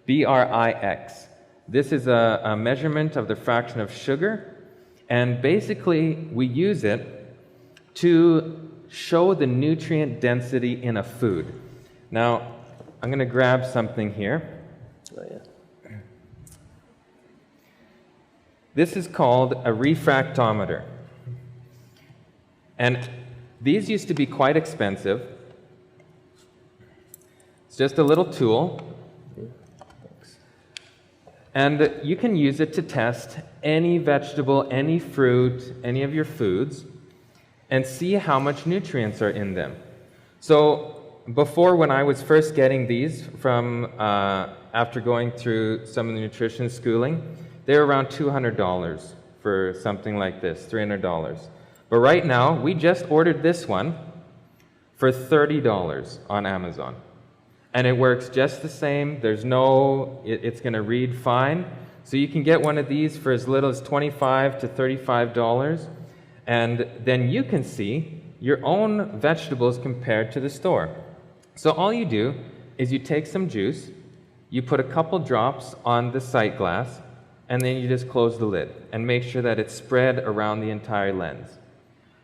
Brix. This is a measurement of the fraction of sugar, and basically we use it to show the nutrient density in a food. Now, I'm going to grab something here. Oh, yeah. This is called a refractometer. And these used to be quite expensive. It's just a little tool. And you can use it to test any vegetable, any fruit, any of your foods, and see how much nutrients are in them. So before, when I was first getting these from after going through some of the nutrition schooling, they were around $200 for something like this, $300. But right now, we just ordered this one for $30 on Amazon. And it works just the same. There's no, it's going to read fine. So you can get one of these for as little as $25 to $35. And then you can see your own vegetables compared to the store. So all you do is you take some juice, you put a couple drops on the sight glass, and then you just close the lid and make sure that it's spread around the entire lens.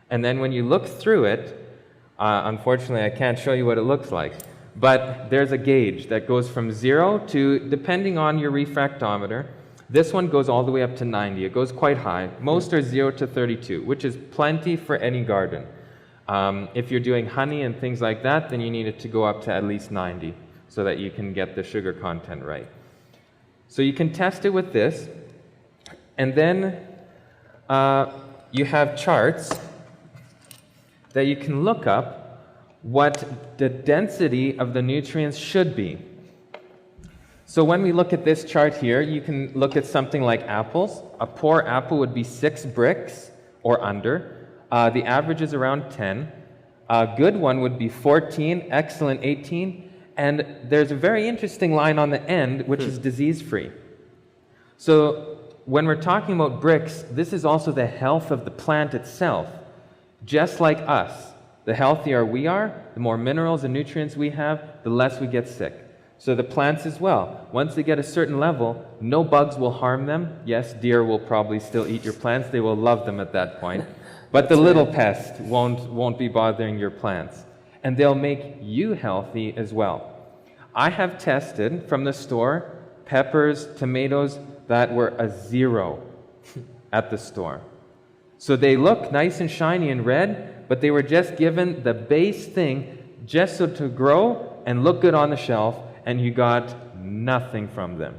And then when you look through it, unfortunately I can't show you what it looks like, but there's a gauge that goes from 0 to, depending on your refractometer, this one goes all the way up to 90. It goes quite high. Most are 0 to 32, which is plenty for any garden. If you're doing honey and things like that, then you need it to go up to at least 90 so that you can get the sugar content right. So you can test it with this, and then you have charts that you can look up what the density of the nutrients should be. So when we look at this chart here, you can look at something like apples. A poor apple would be 6 Brix or under. The average is around 10. A good one would be 14, excellent 18, and there's a very interesting line on the end which is disease-free. So when we're talking about Brix, this is also the health of the plant itself. Just like us, the healthier we are, the more minerals and nutrients we have, the less we get sick. So the plants as well. Once they get a certain level, no bugs will harm them. Yes, deer will probably still eat your plants. They will love them at that point. But the little pest won't be bothering your plants. And they'll make you healthy as well. I have tested from the store peppers, tomatoes that were a 0 at the store. So they look nice and shiny and red, but they were just given the base thing just so to grow and look good on the shelf, and you got nothing from them.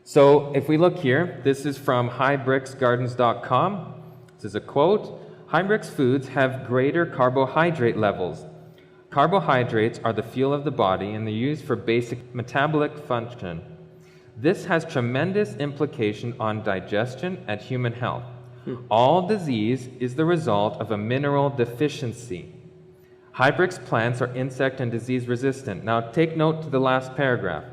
So if we look here, this is from highbrixgardens.com. This is a quote. High-Brix foods have greater carbohydrate levels. Carbohydrates are the fuel of the body and they're used for basic metabolic function. This has tremendous implication on digestion and human health. All disease is the result of a mineral deficiency. High-Brix plants are insect and disease resistant. Now take note to the last paragraph.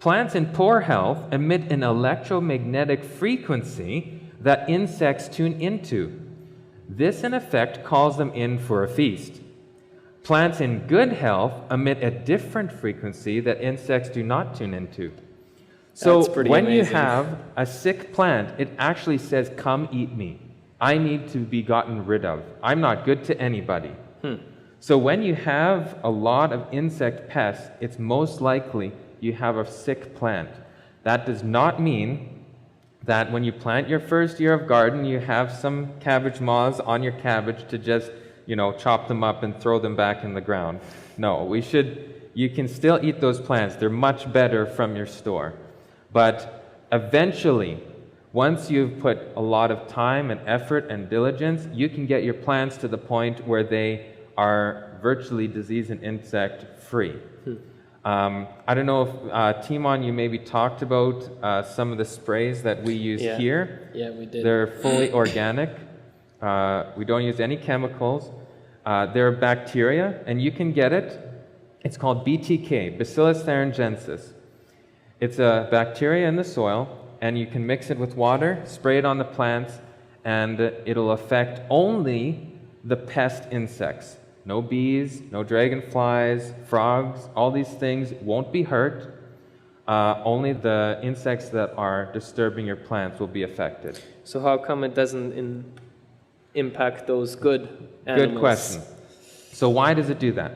Plants in poor health emit an electromagnetic frequency that insects tune into. This in effect calls them in for a feast. Plants in good health emit a different frequency that insects do not tune into. So when you have a sick plant, it actually says, come eat me. I need to be gotten rid of. I'm not good to anybody. So when you have a lot of insect pests, it's most likely you have a sick plant. That does not mean that when you plant your first year of garden, you have some cabbage moths on your cabbage to just, chop them up and throw them back in the ground. No, you can still eat those plants. They're much better from your store. But eventually, once you've put a lot of time and effort and diligence, you can get your plants to the point where they are virtually disease and insect free. I don't know if, Timon, you maybe talked about some of the sprays that we use here. Yeah, we did. They're fully organic. We don't use any chemicals. They're bacteria, and you can get it. It's called BTK, Bacillus thuringiensis. It's a bacteria in the soil, and you can mix it with water, spray it on the plants, and it'll affect only the pest insects. No bees, no dragonflies, frogs, all these things won't be hurt. only the insects that are disturbing your plants will be affected. So how come it doesn't impact those good animals? Good question. So why does it do that?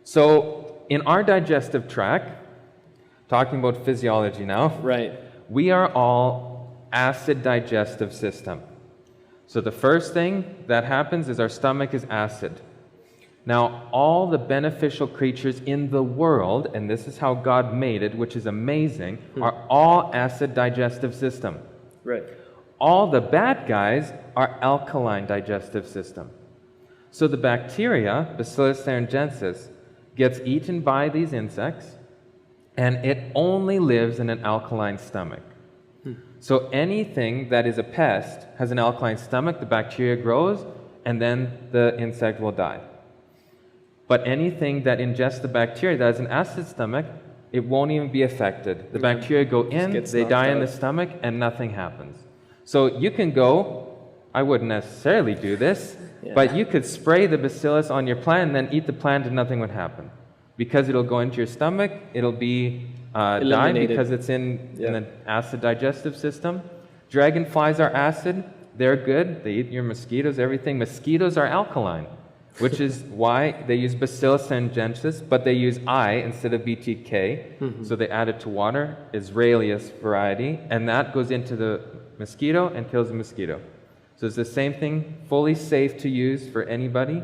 So in our digestive tract, talking about physiology now, Right. we are all acid digestive system. So the first thing that happens is our stomach is acid. Now, all the beneficial creatures in the world, and this is how God made it, which is amazing, are all acid digestive system. Right. All the bad guys are alkaline digestive system. So the bacteria, Bacillus thuringiensis, gets eaten by these insects, and it only lives in an alkaline stomach. So anything that is a pest has an alkaline stomach, the bacteria grows, and then the insect will die. But anything that ingests the bacteria that has an acid stomach, it won't even be affected. The bacteria go in, they die in the stomach, and nothing happens. So you can go, I wouldn't necessarily do this, but you could spray the bacillus on your plant and then eat the plant and nothing would happen. Because it'll go into your stomach, it'll be die because it's in an acid digestive system. Dragonflies are acid, they're good, they eat your mosquitoes, everything. Mosquitoes are alkaline, which is why they use Bacillus thuringiensis, but they use I instead of BTK, so they add it to water, Israelius variety, and that goes into the mosquito and kills the mosquito. So it's the same thing, fully safe to use for anybody,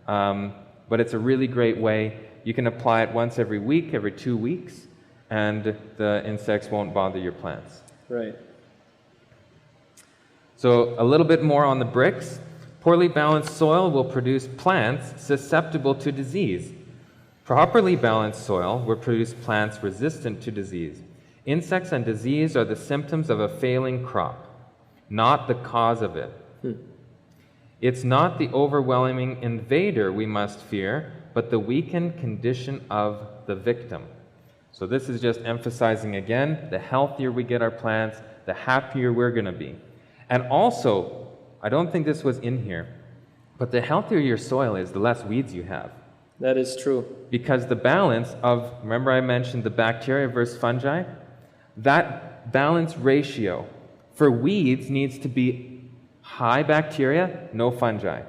but it's a really great way. You can apply it once every week, every 2 weeks, and the insects won't bother your plants. Right. So a little bit more on the Brix. Poorly balanced soil will produce plants susceptible to disease. Properly balanced soil will produce plants resistant to disease. Insects and disease are the symptoms of a failing crop, not the cause of it. It's not the overwhelming invader we must fear, but the weakened condition of the victim. So this is just emphasizing again, the healthier we get our plants, the happier we're going to be. And also, I don't think this was in here, but the healthier your soil is, the less weeds you have. That is true. Because the balance of, remember I mentioned the bacteria versus fungi? That balance ratio for weeds needs to be high bacteria, no fungi.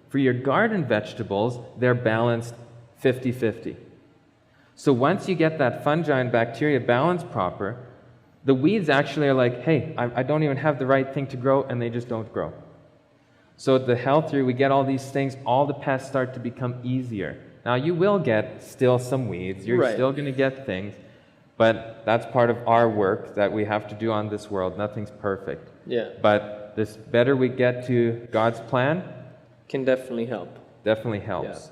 For your garden vegetables, they're balanced 50-50. So once you get that fungi and bacteria balance proper, the weeds actually are like, hey, I don't even have the right thing to grow, and they just don't grow. So the healthier we get all these things, all the pests start to become easier. Now you will get still some weeds, you're still going to get things, but that's part of our work that we have to do on this world. Nothing's perfect. Yeah. But the better we get to God's plan, can definitely help. Definitely helps. Yeah.